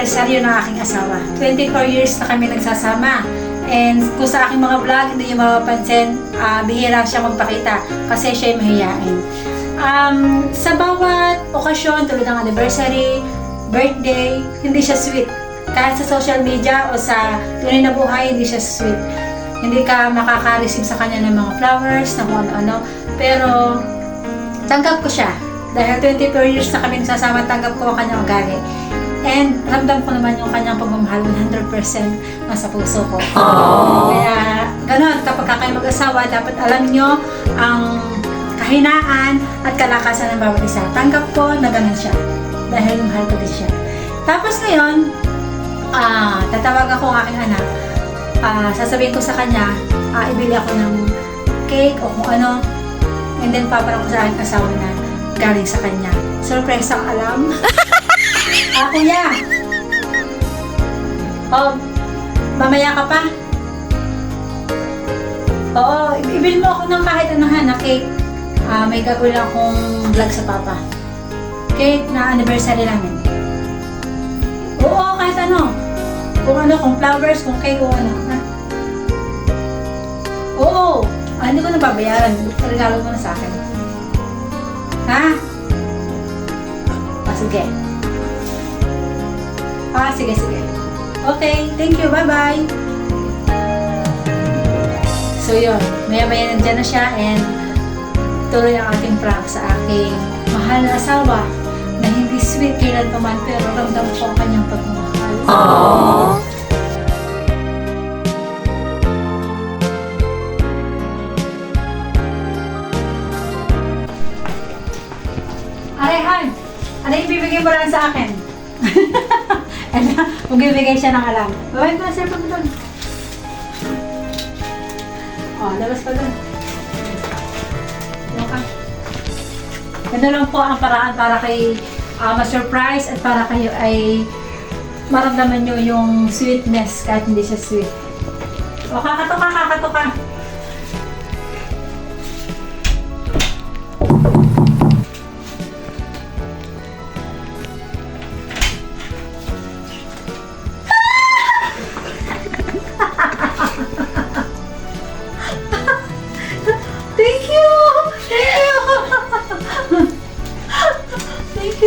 anibersaryo ng aking asawa. 24 years na kami nagsasama. And kung sa aking mga vlog, hindi nyo mapapansin, bihira siya magpakita kasi siya ay mahihain. Sa bawat okasyon, tulad ng anniversary, birthday, hindi siya sweet. Kahit sa social media o sa tunay na buhay, hindi siya sweet. Hindi ka makaka-receive sa kanya ng mga flowers, na kung ano-ano. Pero, tanggap ko siya. Dahil 24 years na kami nagsasama, tanggap ko ang kanyang ugali. And ramdam ko naman yung kanyang pagmamahal 100% nasa puso ko. Kaya gano'n, kapag kayo mag-asawa, dapat alam nyo ang kahinaan at kalakasan ng bawat isa. Tanggap ko na gano'n siya. Dahil mahal ko din siya. Tapos ngayon, tatawag ako ang aking anak. Sasabihin ko sa kanya, ibili ako ng cake o kung ano. And then paparang ko sa aking asawa na galing sa kanya. Surprise ang alam. Kuya. Mamaya ka pa. Oo, ibili mo ako ng kahit ano na cake. May gagawin akong vlog sa papa. Cake na anniversary namin. Oo, kahit ano. Kung flowers, kung cake, kung ano. Ha? Oo. Hindi ko na babayaran. Regalo mo na sa akin. Ha? Sige. Sige. Okay, thank you. Bye-bye. So, yun. Maya-maya nandyan na siya and tuloy ang ating prank sa aking mahal na asawa na hindi sweet kailan pa man pero ramdam ko ang kanyang pagmamahal. Aww. Arehan! Ano yung bibigay mo lang sa akin? Magbibigay siya ng alam. Bawin mo na sir pag doon. Labas pa doon. Ganda lang po ang paraan para kay ma-surprise at para kayo ay maramdaman nyo yung sweetness kahit hindi siya sweet. Kakato ka.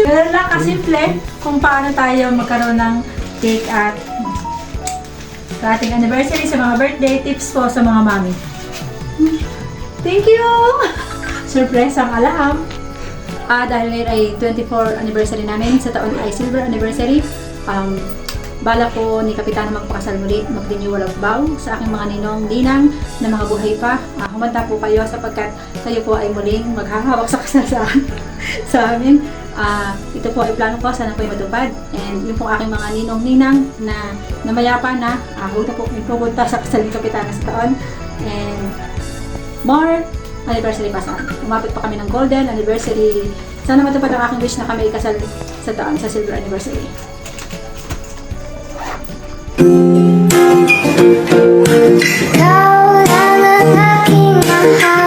Pero lang kasimple kung paano tayo magkaroon ng cake at sa ating anniversary, sa mga birthday tips po sa mga mami. Thank you! Surprise ang alam. Dahil ngayon ay 24 anniversary namin, sa taon ay silver anniversary. Bala po ni Kapitana magpakasal muli, mag-renewal of vow sa aking mga ninong-ninang na mga buhay pa. Humanda po kayo sapagkat kayo po ay muling maghahawak sa kasal sa amin. Ito po ay plano ko, sana po ay matupad. And yung po aking mga ninong-ninang na namayapa na, huwag na po pupunta sa kasal ni Kapitana sa taon. And more anniversary pa saan. Umapit pa kami ng golden anniversary. Sana matupad ang aking wish na kami ikasal sa taon, sa silver anniversary. Now I'm unlocking my heart.